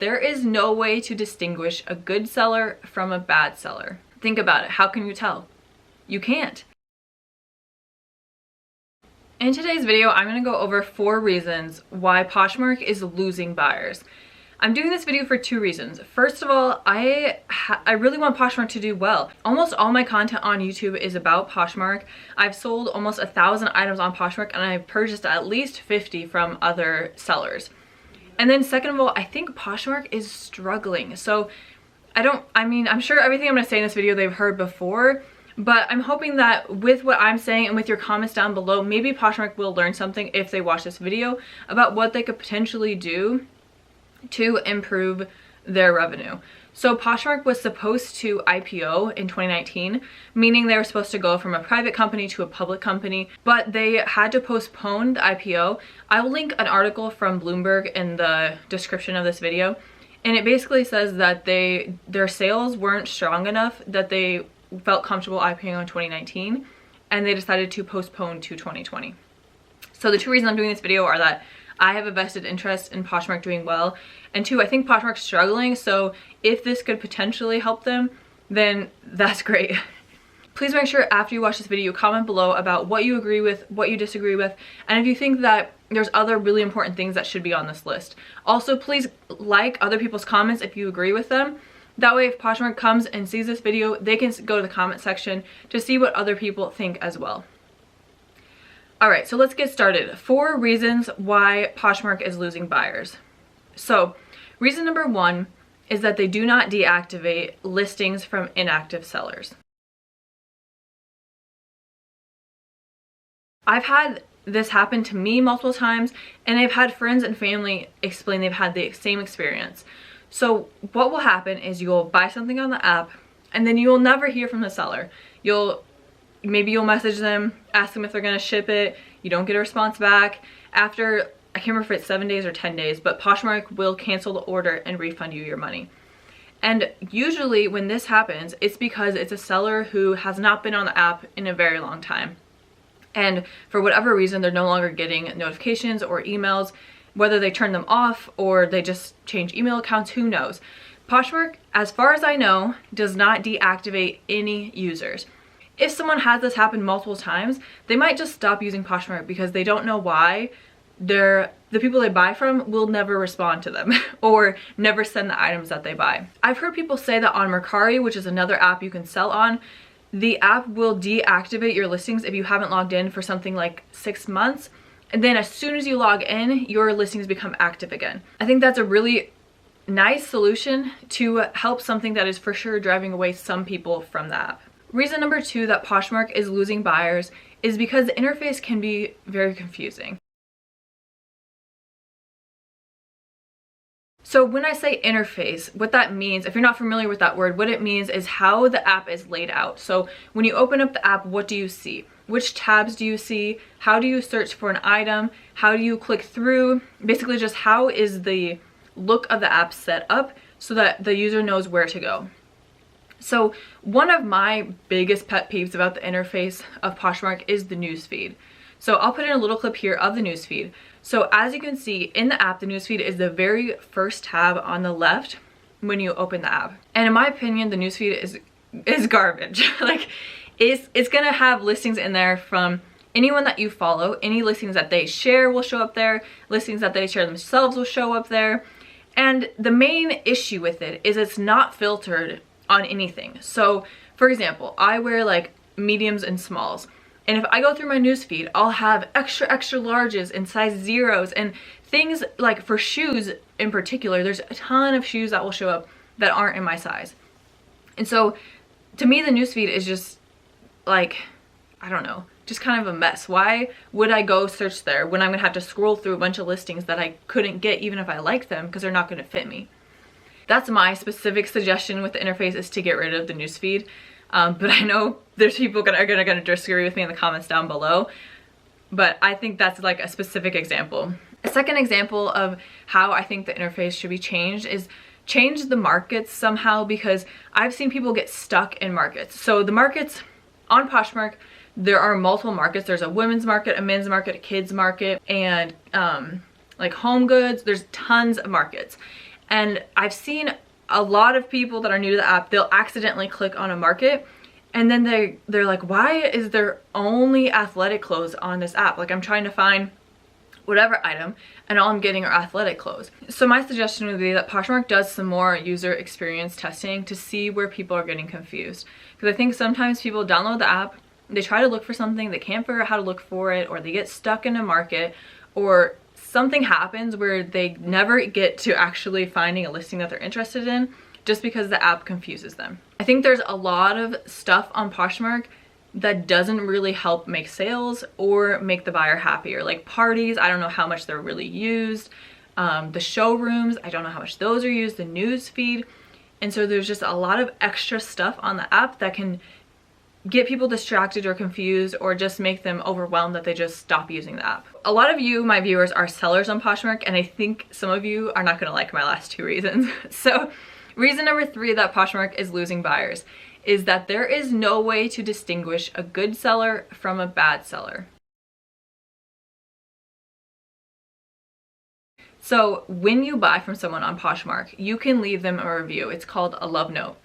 There is no way to distinguish a good seller from a bad seller. Think about it. How can you tell? You can't. In today's video, I'm going to go over 4 reasons why Poshmark is losing buyers. I'm doing this video for 2 reasons. First of all, I really want Poshmark to do well. Almost all my content on YouTube is about Poshmark. I've sold almost 1,000 items on Poshmark, and I've purchased at least 50 from other sellers. And then second of all, I think Poshmark is struggling. So I'm sure everything I'm going to say in this video they've heard before, but I'm hoping that with what I'm saying and with your comments down below, maybe Poshmark will learn something if they watch this video about what they could potentially do to improve their revenue. So Poshmark was supposed to IPO in 2019, meaning they were supposed to go from a private company to a public company, but they had to postpone the IPO. I will link an article from Bloomberg in the description of this video, and it basically says that their sales weren't strong enough that they felt comfortable IPOing in 2019, and they decided to postpone to 2020. So the 2 reasons I'm doing this video are that I have a vested interest in Poshmark doing well, and 2, I think Poshmark's struggling, so if this could potentially help them, then that's great. Please make sure after you watch this video, comment below about what you agree with, what you disagree with, and if you think that there's other really important things that should be on this list. Also, please like other people's comments if you agree with them. That way, if Poshmark comes and sees this video, they can go to the comment section to see what other people think as well. Alright, so let's get started. 4 reasons why Poshmark is losing buyers. So, reason number 1 is that they do not deactivate listings from inactive sellers. I've had this happen to me multiple times, and I've had friends and family explain they've had the same experience. So what will happen is you'll buy something on the app, and then you'll never hear from the seller. Maybe you'll message them, ask them if they're going to ship it. You don't get a response back. After, I can't remember if it's 7 days or 10 days, but Poshmark will cancel the order and refund you your money. And usually when this happens, it's because it's a seller who has not been on the app in a very long time. And for whatever reason, they're no longer getting notifications or emails, whether they turn them off or they just change email accounts, who knows. Poshmark, as far as I know, does not deactivate any users. If someone has this happen multiple times, they might just stop using Poshmark because they don't know why the people they buy from will never respond to them or never send the items that they buy. I've heard people say that on Mercari, which is another app you can sell on, the app will deactivate your listings if you haven't logged in for something like 6 months. And then as soon as you log in, your listings become active again. I think that's a really nice solution to help something that is for sure driving away some people from the app. Reason number 2 that Poshmark is losing buyers is because the interface can be very confusing. So when I say interface, what that means, if you're not familiar with that word, what it means is how the app is laid out. So when you open up the app, what do you see? Which tabs do you see? How do you search for an item? How do you click through? Basically just how is the look of the app set up so that the user knows where to go. So one of my biggest pet peeves about the interface of Poshmark is the newsfeed. So I'll put in a little clip here of the newsfeed. So as you can see in the app, the newsfeed is the very first tab on the left when you open the app. And in my opinion, the newsfeed is garbage. Like it's gonna have listings in there from anyone that you follow. Any listings that they share will show up there. Listings that they share themselves will show up there. And the main issue with it is it's not filtered on anything. So for example, I wear like mediums and smalls, and if I go through my newsfeed, I'll have extra larges and size 0s and things like for shoes in particular. There's a ton of shoes that will show up that aren't in my size. And so to me, the newsfeed is just like, I don't know, just kind of a mess. Why would I go search there when I'm gonna have to scroll through a bunch of listings that I couldn't get even if I like them because they're not gonna fit me? That's my specific suggestion with the interface, is to get rid of the newsfeed. But I know there's people that are gonna disagree with me in the comments down below. But I think that's like a specific example. A second example of how I think the interface should be changed is change the markets somehow, because I've seen people get stuck in markets. So the markets on Poshmark, there are multiple markets. There's a women's market, a men's market, a kids market, and like home goods. There's tons of markets. And I've seen a lot of people that are new to the app, they'll accidentally click on a market and then they're like, why is there only athletic clothes on this app? Like, I'm trying to find whatever item and all I'm getting are athletic clothes. So my suggestion would be that Poshmark does some more user experience testing to see where people are getting confused. Because I think sometimes people download the app, they try to look for something, they can't figure out how to look for it, or they get stuck in a market, or something happens where they never get to actually finding a listing that they're interested in just because the app confuses them. I think there's a lot of stuff on Poshmark that doesn't really help make sales or make the buyer happier. Like parties, I don't know how much they're really used. The showrooms, I don't know how much those are used, the news feed. And so there's just a lot of extra stuff on the app that can get people distracted or confused, or just make them overwhelmed that they just stop using the app. A lot of you, my viewers, are sellers on Poshmark, and I think some of you are not gonna like my last two reasons. So reason number 3 that Poshmark is losing buyers is that there is no way to distinguish a good seller from a bad seller. So when you buy from someone on Poshmark, you can leave them a review. It's called a love note.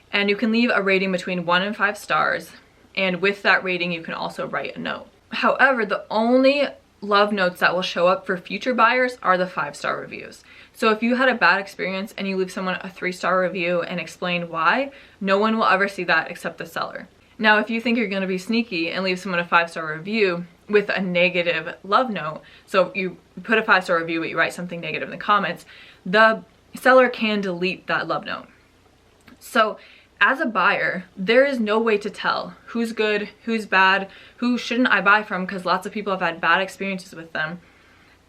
And you can leave a rating between 1 and 5 stars. And with that rating, you can also write a note. However, the only love notes that will show up for future buyers are the 5-star reviews. So if you had a bad experience and you leave someone a 3-star review and explain why, no one will ever see that except the seller. Now, if you think you're gonna be sneaky and leave someone a 5-star review with a negative love note, so you put a 5-star review but you write something negative in the comments, the seller can delete that love note. So as a buyer, there is no way to tell who's good, who's bad, who shouldn't I buy from, because lots of people have had bad experiences with them.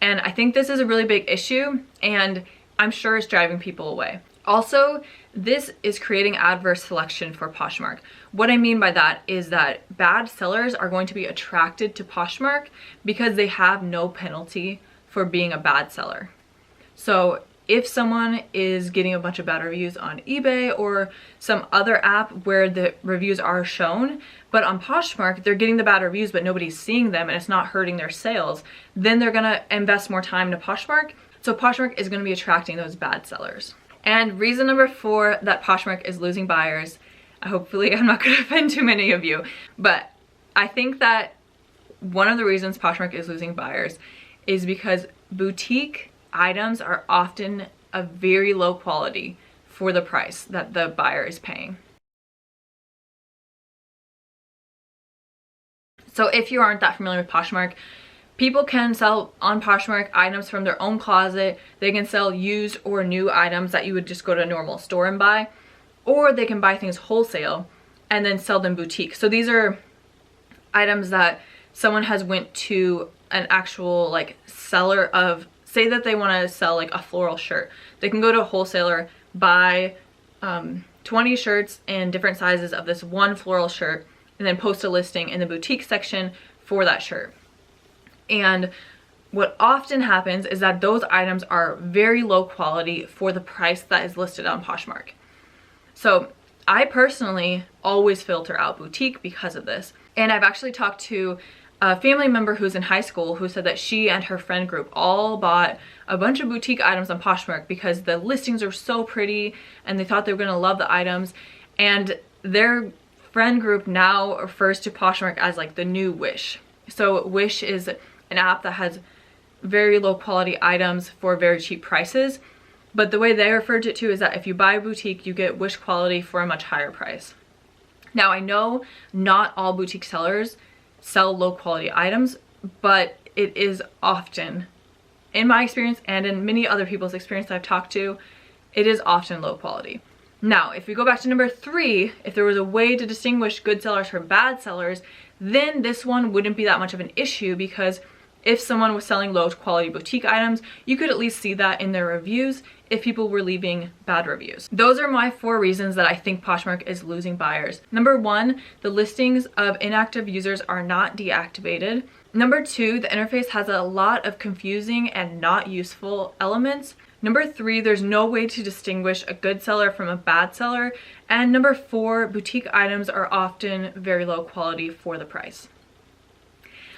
And I think this is a really big issue, and I'm sure it's driving people away. Also, this is creating adverse selection for Poshmark. What I mean by that is that bad sellers are going to be attracted to Poshmark because they have no penalty for being a bad seller. So if someone is getting a bunch of bad reviews on eBay or some other app where the reviews are shown, but on Poshmark they're getting the bad reviews but nobody's seeing them and it's not hurting their sales, then they're gonna invest more time into Poshmark. So Poshmark is gonna be attracting those bad sellers. And reason number 4 that Poshmark is losing buyers, hopefully I'm not gonna offend too many of you, but I think that one of the reasons Poshmark is losing buyers is because boutique items are often a very low quality for the price that the buyer is paying. So if you aren't that familiar with Poshmark, people can sell on Poshmark items from their own closet. They can sell used or new items that you would just go to a normal store and buy, or they can buy things wholesale and then sell them boutique. So these are items that someone has went to an actual like seller of, say that they want to sell like a floral shirt. They can go to a wholesaler, buy 20 shirts in different sizes of this one floral shirt, and then post a listing in the boutique section for that shirt. And what often happens is that those items are very low quality for the price that is listed on Poshmark. So I personally always filter out boutique because of this. And I've actually talked to a family member who's in high school who said that she and her friend group all bought a bunch of boutique items on Poshmark because the listings are so pretty and they thought they were gonna love the items. And their friend group now refers to Poshmark as like the new Wish. So Wish is an app that has very low quality items for very cheap prices. But the way they refer to it to is that if you buy a boutique, you get Wish quality for a much higher price. Now I know not all boutique sellers sell low quality items, but it is often, in my experience and in many other people's experience that I've talked to, it is often low quality. Now, if we go back to number 3, if there was a way to distinguish good sellers from bad sellers, then this one wouldn't be that much of an issue, because if someone was selling low quality boutique items, you could at least see that in their reviews if people were leaving bad reviews. Those are my 4 reasons that I think Poshmark is losing buyers. Number 1, the listings of inactive users are not deactivated. Number 2, the interface has a lot of confusing and not useful elements. Number 3, there's no way to distinguish a good seller from a bad seller. And number 4, boutique items are often very low quality for the price.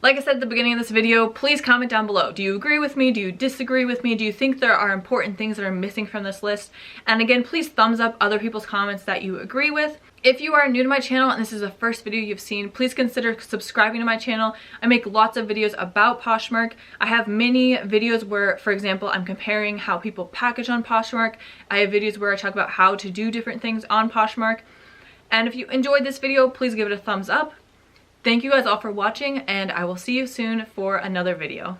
Like I said at the beginning of this video, please comment down below. Do you agree with me? Do you disagree with me? Do you think there are important things that are missing from this list? And again, please thumbs up other people's comments that you agree with. If you are new to my channel and this is the first video you've seen, please consider subscribing to my channel. I make lots of videos about Poshmark. I have many videos where, for example, I'm comparing how people package on Poshmark. I have videos where I talk about how to do different things on Poshmark. And if you enjoyed this video, please give it a thumbs up. Thank you guys all for watching, and I will see you soon for another video.